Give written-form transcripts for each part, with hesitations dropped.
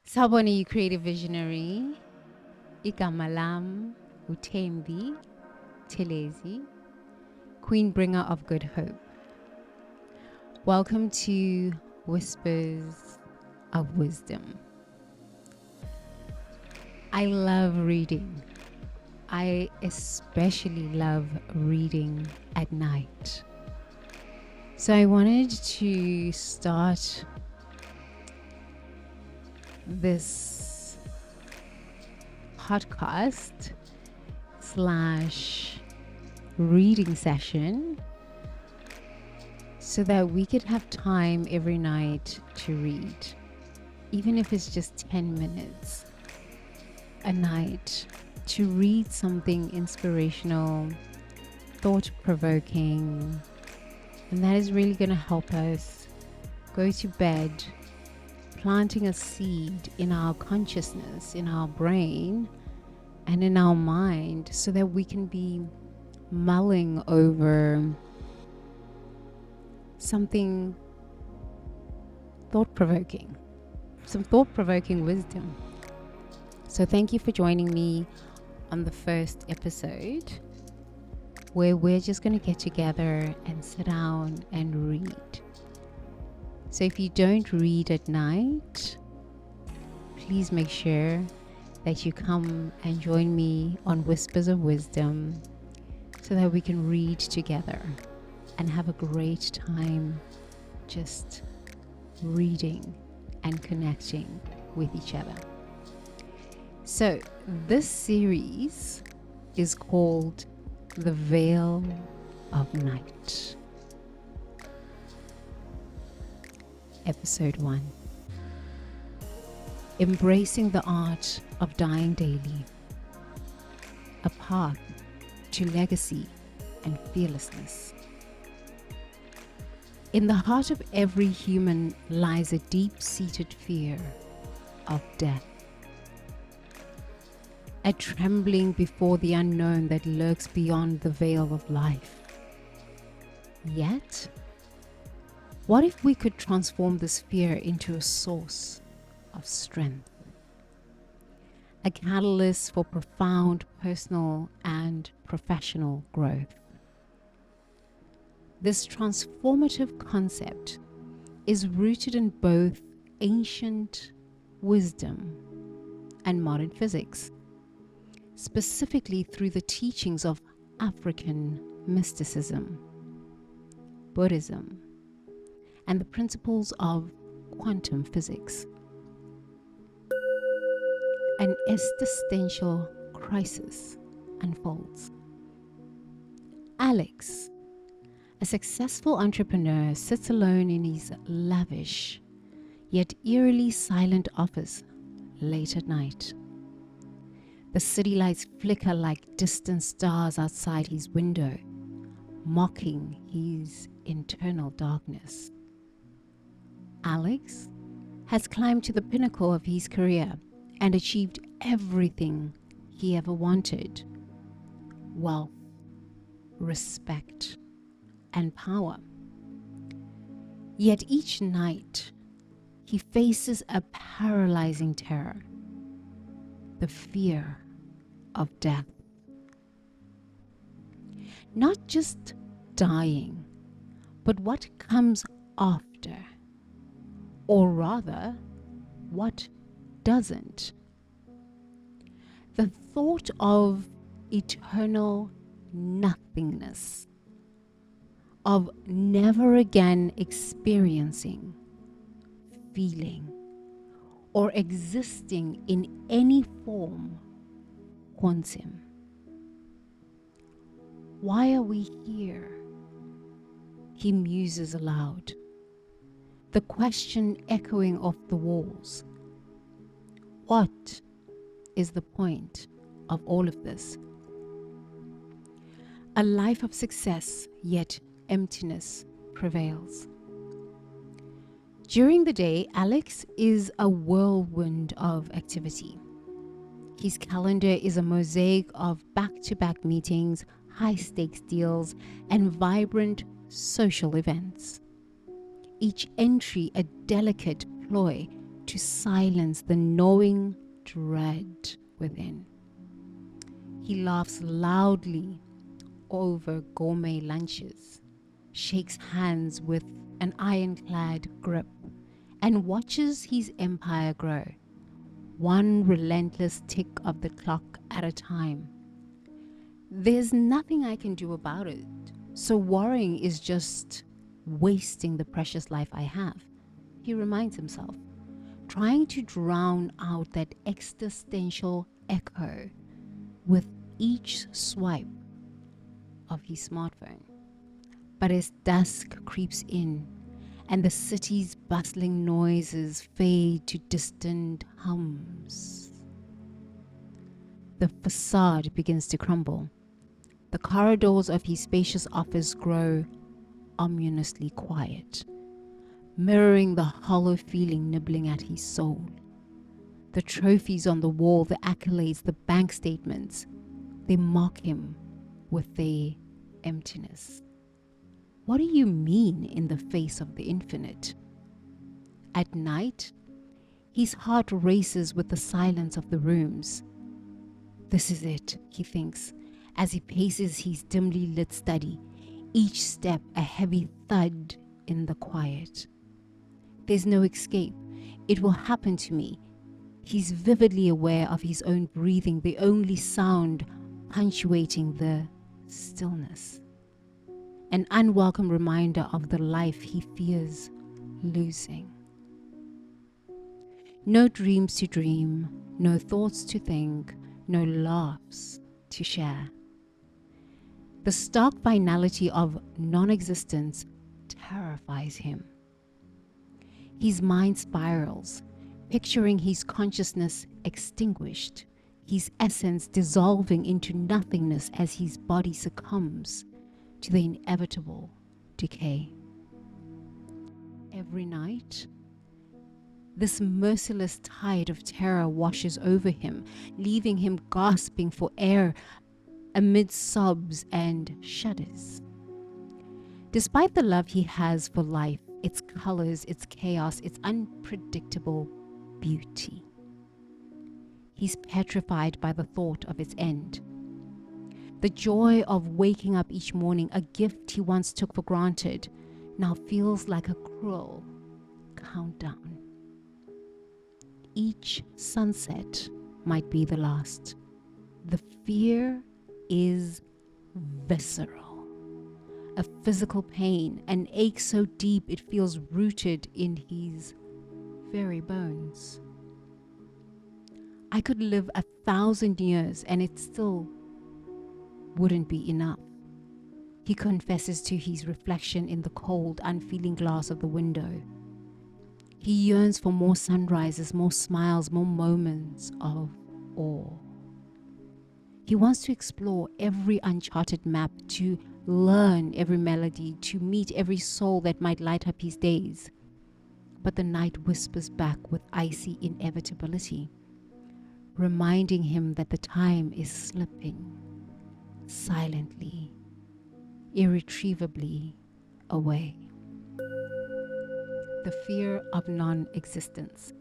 Sawubona, creative visionary. Igama lam uThembi Telezi, Queen Bringer of Good Hope. Welcome to Whispers of Wisdom. I love reading. I especially love reading at night. So I wanted to start this podcast / reading session so that we could have time every night to read, even if it's just 10 minutes a night, to read something inspirational, thought-provoking, and that is really going to help us go to bed planting a seed in our consciousness, in our brain, and in our mind, so that we can be mulling over something thought-provoking, some thought-provoking wisdom. So thank you for joining me on the first episode, where we're just going to get together and sit down and read. So if you don't read at night, please make sure that you come and join me on Whispers of Wisdom so that we can read together and have a great time just reading and connecting with each other. So this series is called The Veil of Night. Episode 1. Embracing the art of dying daily. A path to legacy and fearlessness. In the heart of every human lies a deep-seated fear of death. A trembling before the unknown that lurks beyond the veil of life. Yet, what if we could transform this fear into a source of strength? A catalyst for profound personal and professional growth. This transformative concept is rooted in both ancient wisdom and modern physics, specifically through the teachings of African mysticism, Buddhism, and the principles of quantum physics. An existential crisis unfolds. Alex, a successful entrepreneur, sits alone in his lavish yet eerily silent office late at night. The city lights flicker like distant stars outside his window, mocking his internal darkness. Alex has climbed to the pinnacle of his career and achieved everything he ever wanted: wealth, respect, and power. Yet each night, he faces a paralyzing terror: the fear of death. Not just dying, but what comes after. Or rather, what doesn't. The thought of eternal nothingness, of never again experiencing, feeling, or existing in any form haunts him. Why are we here? He muses aloud, the question echoing off the walls. What is the point of all of this? A life of success, yet emptiness prevails. During the day, Alex is a whirlwind of activity. His calendar is a mosaic of back-to-back meetings, high-stakes deals, and vibrant social events. Each entry a delicate ploy to silence the gnawing dread within. He laughs loudly over gourmet lunches, shakes hands with an ironclad grip, and watches his empire grow, one relentless tick of the clock at a time. There's nothing I can do about it, so worrying is just wasting the precious life I have, he reminds himself, trying to drown out that existential echo with each swipe of his smartphone. But as dusk creeps in and the city's bustling noises fade to distant hums, the facade begins to crumble. The corridors of his spacious office grow ominously quiet, mirroring the hollow feeling nibbling at his soul. The trophies on the wall, the accolades, the bank statements, they mock him with their emptiness. What do you mean in the face of the infinite? At night, his heart races with the silence of the rooms. This is it, he thinks, as he paces his dimly lit study, each step a heavy thud in the quiet. There's no escape. It will happen to me. He's vividly aware of his own breathing, the only sound punctuating the stillness. An unwelcome reminder of the life he fears losing. No dreams to dream, no thoughts to think, no laughs to share. The stark finality of non-existence terrifies him. His mind spirals, picturing his consciousness extinguished, his essence dissolving into nothingness as his body succumbs to the inevitable decay. Every night, this merciless tide of terror washes over him, leaving him gasping for air amid sobs and shudders. Despite the love he has for life, its colors, its chaos, its unpredictable beauty, he's petrified by the thought of its end. The joy of waking up each morning, a gift he once took for granted, now feels like a cruel countdown. Each sunset might be the last. The fear is visceral. A physical pain, an ache so deep it feels rooted in his very bones. I could live 1,000 years and it still wouldn't be enough, he confesses to his reflection in the cold, unfeeling glass of the window. He yearns for more sunrises, more smiles, more moments of awe. He wants to explore every uncharted map, to learn every melody, to meet every soul that might light up his days. But the night whispers back with icy inevitability, reminding him that the time is slipping silently, irretrievably away. The fear of non-existence.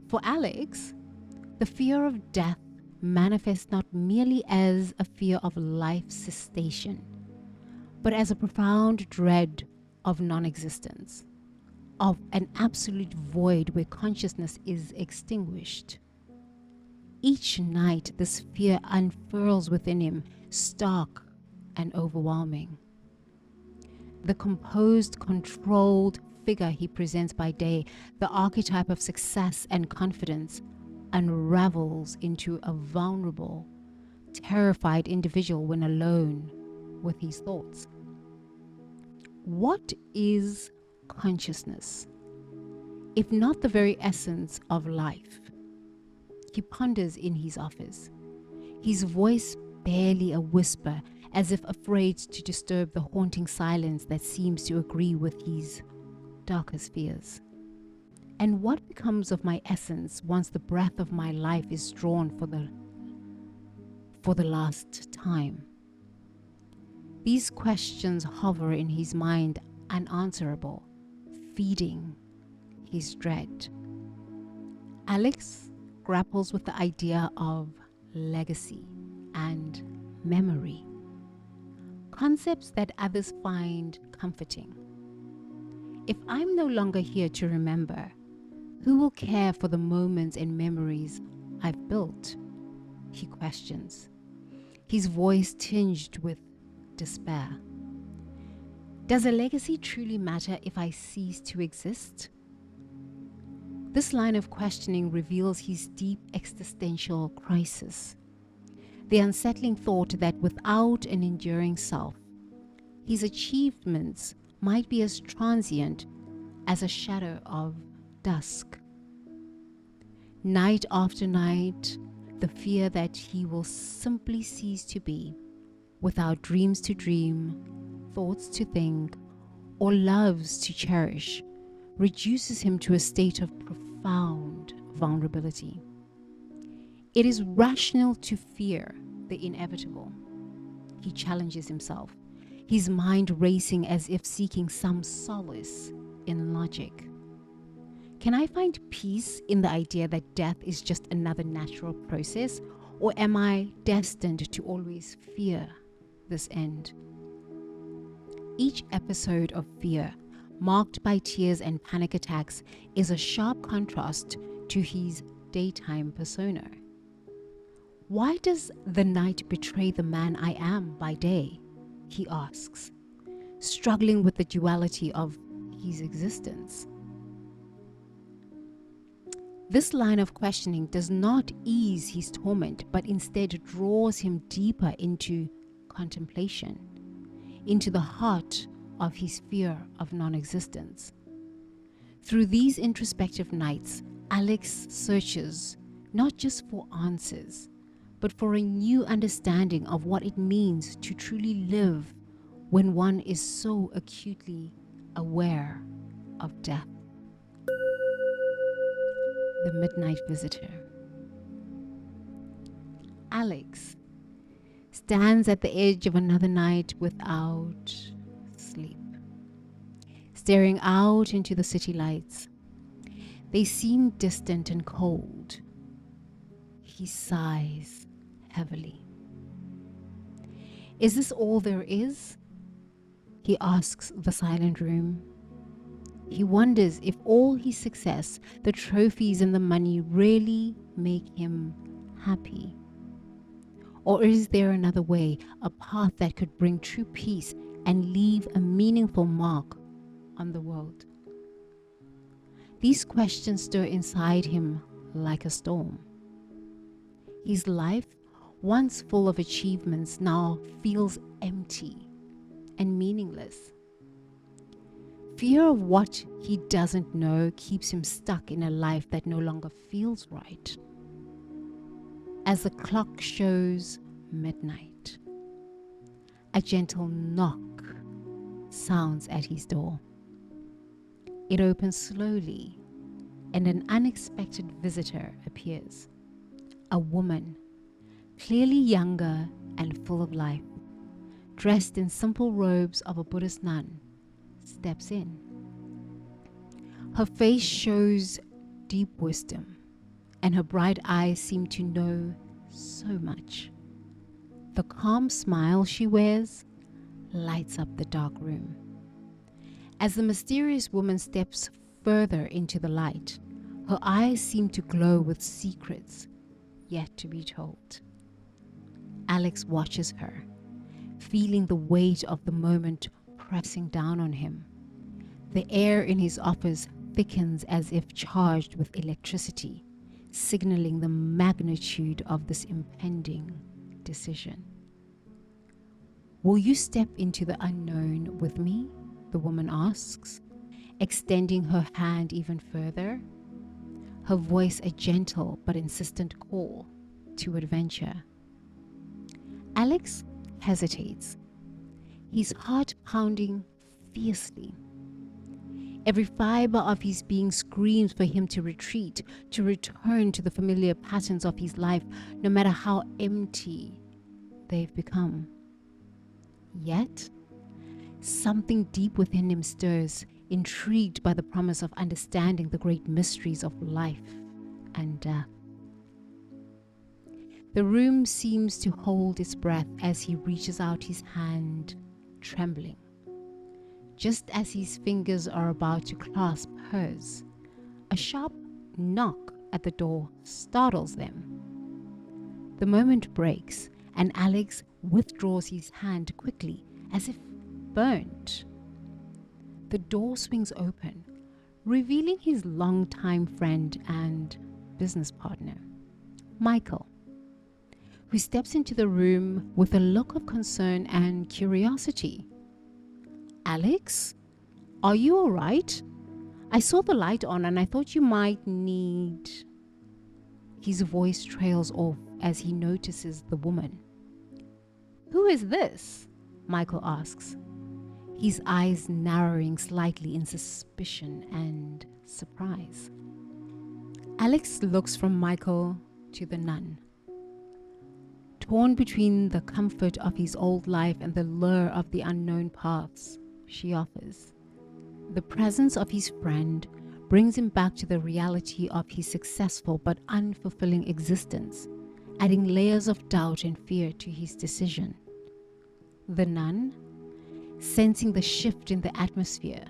For Alex, the fear of death manifests not merely as a fear of life cessation, but as a profound dread of non-existence, of an absolute void where consciousness is extinguished. Each night, this fear unfurls within him, stark and overwhelming. The composed, controlled figure he presents by day, the archetype of success and confidence, unravels into a vulnerable, terrified individual when alone with his thoughts. What is consciousness, if not the very essence of life? He ponders in his office, his voice barely a whisper, as if afraid to disturb the haunting silence that seems to agree with his darkest fears. And what becomes of my essence once the breath of my life is drawn for the last time? These questions hover in his mind unanswerable, feeding his dread. Alex grapples with the idea of legacy and memory, concepts that others find comforting. If I'm no longer here to remember, who will care for the moments and memories I've built? He questions, his voice tinged with despair. Does a legacy truly matter if I cease to exist? This line of questioning reveals his deep existential crisis, the unsettling thought that without an enduring self, his achievements might be as transient as a shadow of dusk. Night after night, the fear that he will simply cease to be, without dreams to dream, thoughts to think, or loves to cherish, reduces him to a state of profound vulnerability. It is rational to fear the inevitable. He challenges himself, his mind racing as if seeking some solace in logic. Can I find peace in the idea that death is just another natural process, or am I destined to always fear this end? Each episode of fear, marked by tears and panic attacks, is a sharp contrast to his daytime persona. Why does the night betray the man I am by day? He asks, struggling with the duality of his existence. This line of questioning does not ease his torment, but instead draws him deeper into contemplation, into the heart of his fear of non-existence. Through these introspective nights, Alex searches not just for answers, but for a new understanding of what it means to truly live when one is so acutely aware of death. The Midnight Visitor. Alex stands at the edge of another night without sleep, staring out into the city lights. They seem distant and cold. He sighs heavily. Is this all there is? He asks the silent room. He wonders if all his success, the trophies and the money really make him happy. Or is there another way, a path that could bring true peace and leave a meaningful mark on the world? These questions stir inside him like a storm. His life, once full of achievements, now feels empty and meaningless. Fear of what he doesn't know keeps him stuck in a life that no longer feels right. As the clock shows midnight, a gentle knock sounds at his door. It opens slowly, and an unexpected visitor appears. A woman, clearly younger and full of life, dressed in simple robes of a Buddhist nun, steps in. Her face shows deep wisdom, and her bright eyes seem to know so much. The calm smile she wears lights up the dark room. As the mysterious woman steps further into the light, her eyes seem to glow with secrets yet to be told. Alex watches her, feeling the weight of the moment pressing down on him. The air in his office thickens as if charged with electricity, signaling the magnitude of this impending decision. Will you step into the unknown with me? The woman asks, extending her hand even further, her voice a gentle but insistent call to adventure. Alex hesitates, his heart pounding fiercely. Every fiber of his being screams for him to retreat, to return to the familiar patterns of his life, no matter how empty they've become. Yet, something deep within him stirs, intrigued by the promise of understanding the great mysteries of life and death. The room seems to hold its breath as he reaches out his hand, trembling. Just as his fingers are about to clasp hers, a sharp knock at the door startles them. The moment breaks, and Alex withdraws his hand quickly, as if burnt. The door swings open, revealing his longtime friend and business partner, Michael, who steps into the room with a look of concern and curiosity. "Alex, are you all right? I saw the light on and I thought you might need..." His voice trails off as he notices the woman. "Who is this?" Michael asks, his eyes narrowing slightly in suspicion and surprise. Alex looks from Michael to the nun. Torn between the comfort of his old life and the lure of the unknown paths she offers, the presence of his friend brings him back to the reality of his successful but unfulfilling existence, adding layers of doubt and fear to his decision. The nun, sensing the shift in the atmosphere,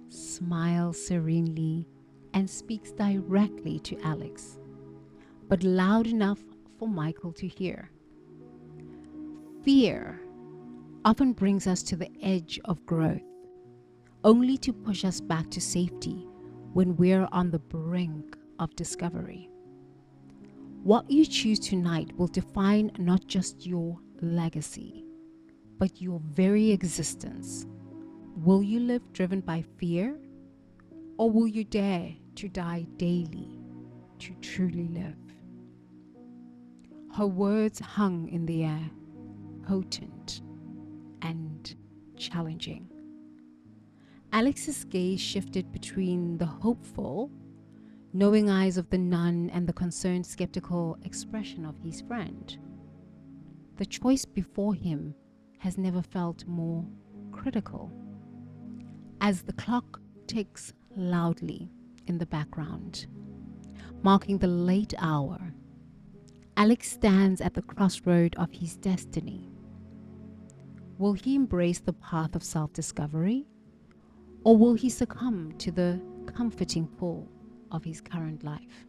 smiles serenely and speaks directly to Alex, but loud enough for Michael to hear. Fear often brings us to the edge of growth, only to push us back to safety when we're on the brink of discovery. What you choose tonight will define not just your legacy, but your very existence. Will you live driven by fear, or will you dare to die daily to truly live? Her words hung in the air, potent and challenging. Alex's gaze shifted between the hopeful, knowing eyes of the nun and the concerned, skeptical expression of his friend. The choice before him has never felt more critical. As the clock ticks loudly in the background, marking the late hour, Alex stands at the crossroad of his destiny. Will he embrace the path of self-discovery, or will he succumb to the comforting pull of his current life?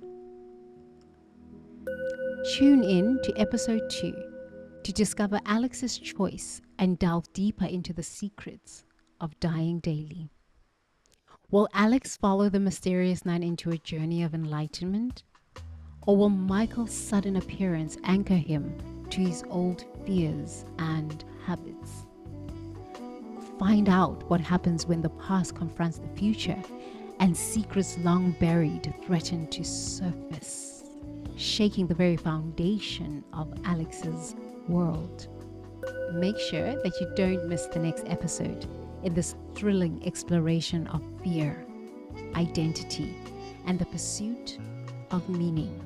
Tune in to episode 2 to discover Alex's choice and delve deeper into the secrets of dying daily. Will Alex follow the mysterious nun into a journey of enlightenment, or will Michael's sudden appearance anchor him to his old fears and habits? Find out what happens when the past confronts the future and secrets long buried threaten to surface, shaking the very foundation of Alex's world. Make sure that you don't miss the next episode in this thrilling exploration of fear, identity, and the pursuit of meaning.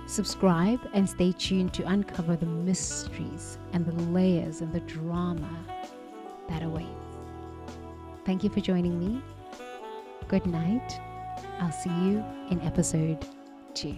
Subscribe and stay tuned to uncover the mysteries and the layers and the drama that awaits. Thank you for joining me. Good night. I'll see you in episode 2.